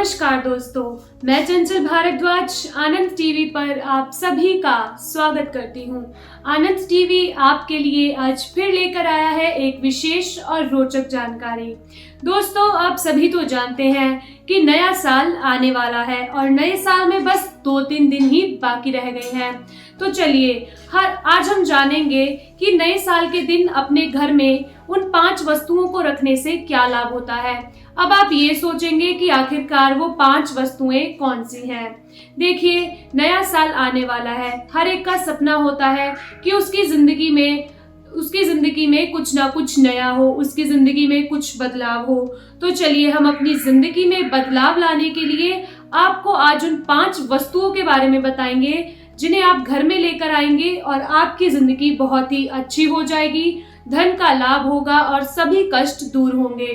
नमस्कार दोस्तों, मैं चंचल भारद्वाज आनंद टीवी पर आप सभी का स्वागत करती हूँ। आनंद टीवी आपके लिए आज फिर लेकर आया है एक विशेष और रोचक जानकारी। दोस्तों, आप सभी तो जानते हैं कि नया साल आने वाला है और नए साल में बस 2-3 दिन ही बाकी रह गए हैं। तो चलिए आज हम जानेंगे कि नए साल के दिन अपने घर में उन 5 वस्तुओं को रखने से क्या लाभ होता है। अब आप ये सोचेंगे कि आखिरकार वो 5 वस्तुएं कौन सी हैं। देखिए, नया साल आने वाला है। हर एक का सपना होता है कि उसकी जिंदगी में कुछ ना कुछ नया हो, उसकी जिंदगी में कुछ बदलाव हो। तो चलिए हम अपनी जिंदगी में बदलाव लाने के लिए आपको आज उन 5 वस्तुओं के बारे में बताएंगे जिन्हें आप घर में लेकर आएंगे और आपकी जिंदगी बहुत ही अच्छी हो जाएगी, धन का लाभ होगा और सभी कष्ट दूर होंगे।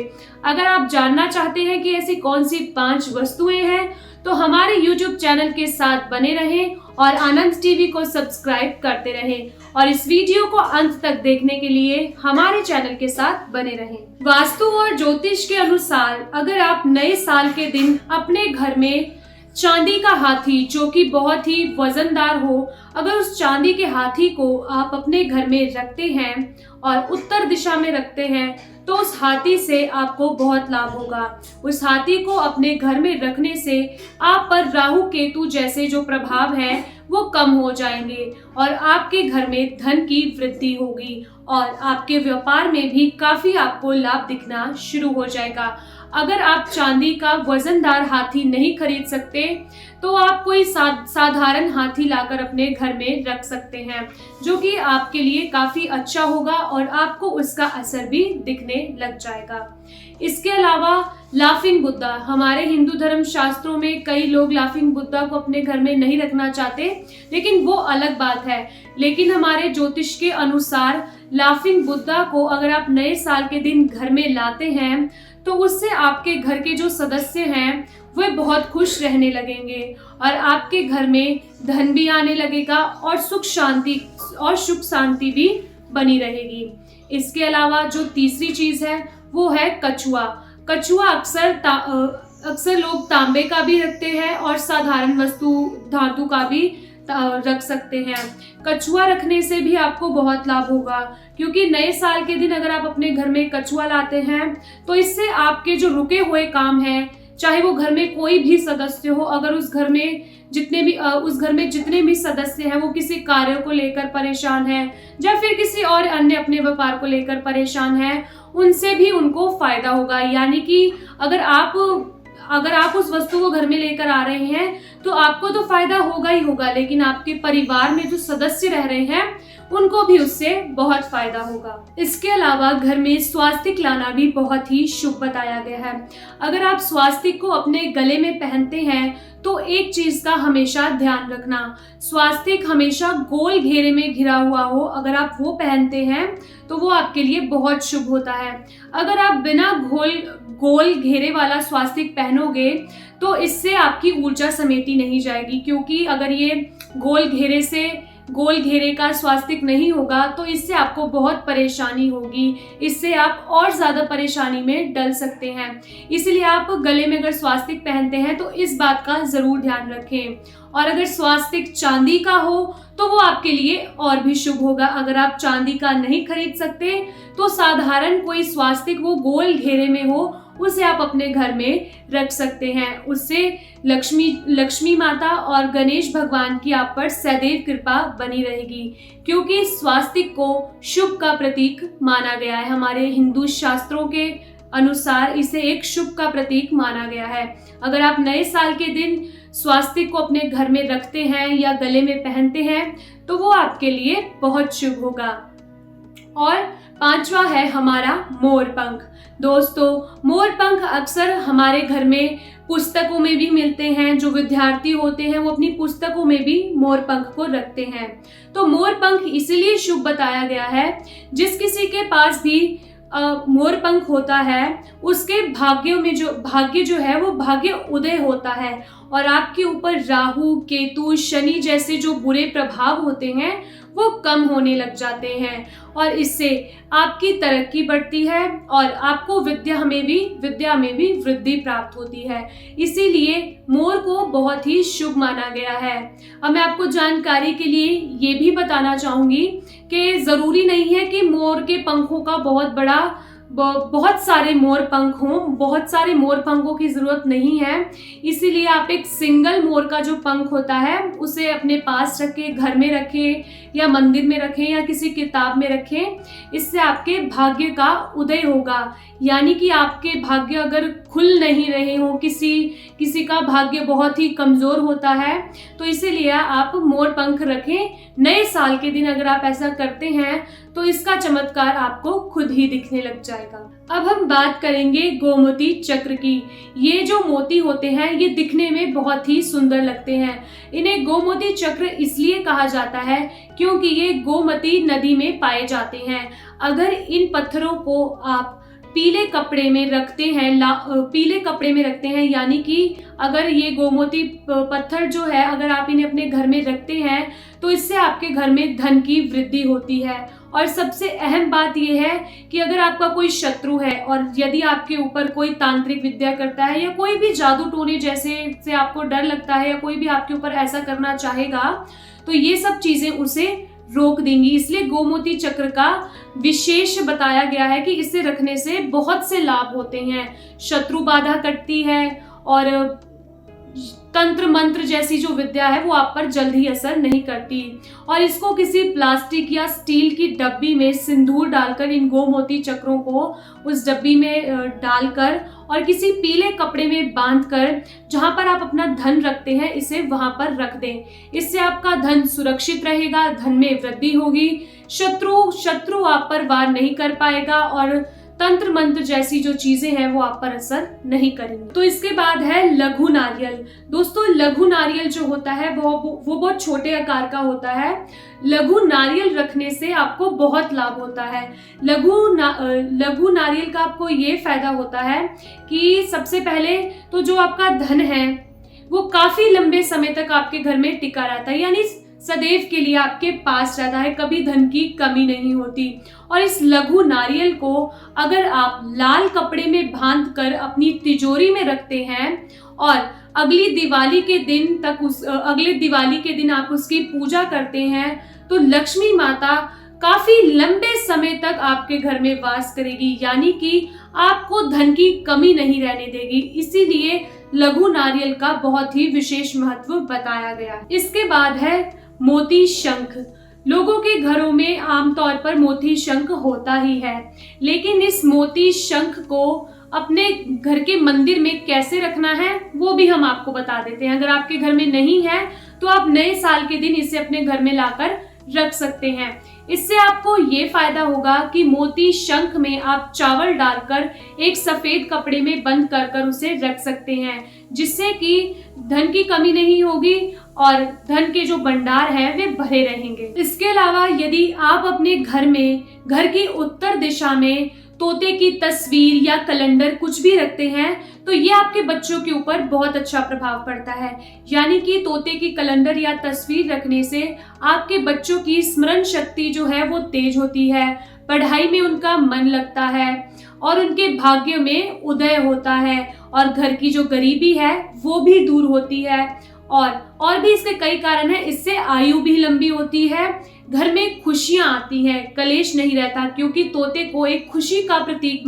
अगर आप जानना चाहते हैं कि ऐसी कौन सी 5 वस्तुएं हैं तो हमारे YouTube चैनल के साथ बने रहें और आनंद टीवी को सब्सक्राइब करते रहें और इस वीडियो को अंत तक देखने के लिए हमारे चैनल के साथ बने रहें। वास्तु और ज्योतिष के अनुसार अगर आप नए साल के दिन अपने घर में चांदी का हाथी, जो कि बहुत ही वजनदार हो, अगर उस चांदी के हाथी को आप अपने घर में रखते हैं और उत्तर दिशा में रखते हैं तो उस हाथी से आपको बहुत लाभ होगा। उस हाथी को अपने घर में रखने से आप पर राहु केतु जैसे जो प्रभाव है वो कम हो जाएंगे और आपके घर में धन की वृद्धि होगी और आपके व्यापार में भी काफी आपको लाभ दिखना शुरू हो जाएगा। अगर आप चांदी का वजनदार हाथी नहीं खरीद सकते तो आप कोई साधारण हाथी लाकर अपने घर में रख सकते हैं, जो कि आपके लिए काफी अच्छा होगा और आपको उसका असर भी दिखने लग जाएगा। इसके अलावा लाफिंग बुद्धा, हमारे हिंदू धर्म शास्त्रों में कई लोग लाफिंग बुद्धा को अपने घर में नहीं रखना चाहते, लेकिन वो अलग बात है। लेकिन हमारे ज्योतिष के अनुसार लाफिंग बुद्धा को अगर आप नए साल के दिन घर में लाते हैं तो उससे आपके घर के जो सदस्य हैं वे बहुत खुश रहने लगेंगे और आपके घर में धन भी आने लगेगा और सुख शांति भी बनी रहेगी। इसके अलावा जो तीसरी चीज है वो है कछुआ। कछुआ अक्सर लोग तांबे का भी रखते हैं और साधारण वस्तु धातु का भी रख सकते हैं। कछुआ रखने से भी आपको बहुत लाभ होगा, क्योंकि नए साल के दिन अगर आप अपने घर में कछुआ लाते हैं तो इससे आपके जो रुके हुए काम हैं, चाहे वो घर में कोई भी सदस्य हो, अगर उस घर में जितने भी सदस्य हैं वो किसी कार्य को लेकर परेशान हैं या फिर किसी और अन्य अपने व्यापार को लेकर परेशान हैं, उनसे भी उनको फायदा होगा। यानी कि अगर आप उस वस्तु को घर में लेकर आ रहे हैं तो आपको तो फायदा होगा ही होगा, लेकिन आपके परिवार में जो सदस्य रह रहे हैं उनको भी उससे बहुत फायदा होगा। इसके अलावा घर में स्वास्तिक लाना भी बहुत ही शुभ बताया गया है। अगर आप स्वास्तिक को अपने गले में पहनते हैं तो एक चीज का हमेशा ध्यान रखना, स्वास्तिक हमेशा गोल घेरे में घिरा हुआ हो। अगर आप वो पहनते हैं तो वो आपके लिए बहुत शुभ होता है। अगर आप बिना गोल घेरे वाला स्वास्तिक पहनोगे तो इससे आपकी ऊर्जा समेटी नहीं जाएगी, क्योंकि अगर ये गोल घेरे का स्वास्तिक नहीं होगा तो इससे आपको बहुत परेशानी होगी, इससे आप और ज्यादा परेशानी में डल सकते हैं। इसलिए आप गले में अगर स्वास्तिक पहनते हैं तो इस बात का जरूर ध्यान रखें। और अगर स्वास्तिक चांदी का हो तो वो आपके लिए और भी शुभ होगा। अगर आप चांदी का नहीं खरीद सकते तो साधारण कोई स्वास्तिक वो गोल घेरे में हो उसे आप अपने घर में रख सकते हैं। उससे लक्ष्मी माता और गणेश भगवान की आप पर सदैव कृपा बनी रहेगी, क्योंकि स्वास्तिक को शुभ का प्रतीक माना गया है। हमारे हिंदू शास्त्रों के अनुसार इसे एक शुभ का प्रतीक माना गया है। अगर आप नए साल के दिन स्वास्तिक को अपने घर में रखते हैं या गले में पहनते हैं तो वो आपके लिए बहुत शुभ होगा। और 5वां है हमारा मोरपंख। दोस्तों, मोरपंख अक्सर हमारे घर में पुस्तकों में भी मिलते हैं। जो विद्यार्थी होते हैं वो अपनी पुस्तकों में भी मोरपंख को रखते हैं। तो मोरपंख इसीलिए शुभ बताया गया है, जिस किसी के पास भी मोरपंख होता है उसके भाग्य जो है वो भाग्य उदय होता है और आपके ऊपर राहु केतु शनि जैसे जो बुरे प्रभाव होते हैं वो कम होने लग जाते हैं। और इससे आपकी तरक्की बढ़ती है और आपको विद्या में भी वृद्धि प्राप्त होती है। इसीलिए मोर को बहुत ही शुभ माना गया है। अब मैं आपको जानकारी के लिए ये भी बताना चाहूंगी कि जरूरी नहीं है कि मोर के पंखों का बहुत सारे मोर पंख हों, बहुत सारे मोर पंखों की जरूरत नहीं है। इसीलिए आप एक सिंगल मोर का जो पंख होता है उसे अपने पास रखें, घर में रखें या मंदिर में रखें या किसी किताब में रखें। इससे आपके भाग्य का उदय होगा। यानी कि आपके भाग्य अगर खुल नहीं रहे हो, किसी का भाग्य बहुत ही कमजोर होता है, तो इसीलिए आप मोर पंख रखें। नए साल के दिन अगर आप ऐसा करते हैं तो इसका चमत्कार आपको खुद ही दिखने लग जाएगा। अब हम बात करेंगे गोमती चक्र की। ये जो मोती होते हैं ये दिखने में बहुत ही सुंदर लगते हैं। इन्हें गोमती चक्र इसलिए कहा जाता है क्योंकि ये गोमती नदी में पाए जाते हैं। अगर इन पत्थरों को आप पीले कपड़े में रखते हैं यानी कि अगर ये गोमती पत्थर जो है अगर आप इन्हें अपने घर में रखते हैं तो इससे आपके घर में धन की वृद्धि होती है। और सबसे अहम बात यह है कि अगर आपका कोई शत्रु है और यदि आपके ऊपर कोई तांत्रिक विद्या करता है या कोई भी जादू टोने जैसे से आपको डर लगता है या कोई भी आपके ऊपर ऐसा करना चाहेगा, तो ये सब चीजें उसे रोक देंगी। इसलिए गोमती चक्र का विशेष बताया गया है कि इसे रखने से बहुत से लाभ होते हैं। शत्रु बाधा कटती है और तंत्र मंत्र जैसी जो विद्या है वो आप पर जल्द ही असर नहीं करती। और इसको किसी प्लास्टिक या स्टील की डब्बी में सिंदूर डालकर इन गोमती चक्रों को उस डब्बी में डालकर और किसी पीले कपड़े में बांधकर जहां पर आप अपना धन रखते हैं इसे वहां पर रख दें। इससे आपका धन सुरक्षित रहेगा, धन में वृद्धि होगी, शत्रु आप पर वार नहीं कर पाएगा और तंत्र मंत्र जैसी जो चीजें हैं वो आप पर असर नहीं करेंगी। तो इसके बाद है लघु नारियल। दोस्तों लघु नारियल जो होता है वो बहुत छोटे आकार का होता है। लघु नारियल रखने से आपको बहुत लाभ होता है। लघु नारियल का आपको ये फायदा होता है कि सबसे पहले तो जो आपका धन है वो काफी लंबे समय तक आपके घर में टिका रहता है, यानी सदैव के लिए आपके पास रहता है, कभी धन की कमी नहीं होती। और इस लघु नारियल को अगर आप लाल कपड़े में बांधकर अपनी तिजोरी में रखते हैं और अगले दिवाली के दिन आप उसकी पूजा करते हैं तो लक्ष्मी माता काफी लंबे समय तक आपके घर में वास करेगी, यानी कि आपको धन की कमी नहीं रहने देगी। इसीलिए लघु नारियल का बहुत ही विशेष महत्व बताया गया। इसके बाद है मोती शंख। लोगों के घरों में आमतौर पर मोती शंख होता ही है, लेकिन इस मोती शंख को अपने घर के मंदिर में कैसे रखना है वो भी हम आपको बता देते हैं। अगर आपके घर में नहीं है तो आप नए साल के दिन इसे अपने घर में लाकर रख सकते हैं। इससे आपको ये फायदा होगा कि मोती शंख में आप चावल डालकर एक सफेद कपड़े में बंद कर उसे रख सकते हैं, जिससे कि धन की कमी नहीं होगी और धन के जो भंडार है वे भरे रहेंगे। इसके अलावा यदि आप अपने घर की उत्तर दिशा में तोते की तस्वीर या कैलेंडर कुछ भी रखते हैं तो ये आपके बच्चों के ऊपर बहुत अच्छा प्रभाव पड़ता है। यानी कि तोते की कैलेंडर या तस्वीर रखने से आपके बच्चों की स्मरण शक्ति जो है वो तेज होती है, पढ़ाई में उनका मन लगता है और उनके भाग्य में उदय होता है और घर की जो गरीबी है वो भी दूर होती है। और भी इसके कई कारण हैं। इससे आयु भी लंबी होती है, घर में खुशियां आती हैं, कलेश नहीं रहता, क्योंकि तोते को एक खुशी का प्रतीक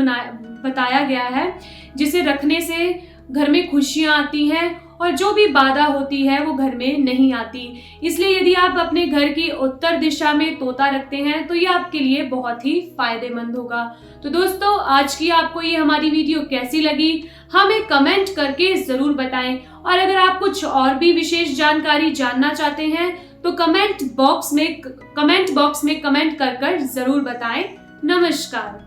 बताया गया है, जिसे रखने से घर में खुशियां आती हैं और जो भी बाधा होती है वो घर में नहीं आती। इसलिए यदि आप अपने घर की उत्तर दिशा में तोता रखते हैं तो ये आपके लिए बहुत ही फायदेमंद होगा। तो दोस्तों आज की आपको ये हमारी वीडियो कैसी लगी हमें कमेंट करके जरूर बताएं, और अगर आप कुछ और भी विशेष जानकारी जानना चाहते हैं तो कमेंट बॉक्स में कमेंट कर जरूर बताएं। नमस्कार।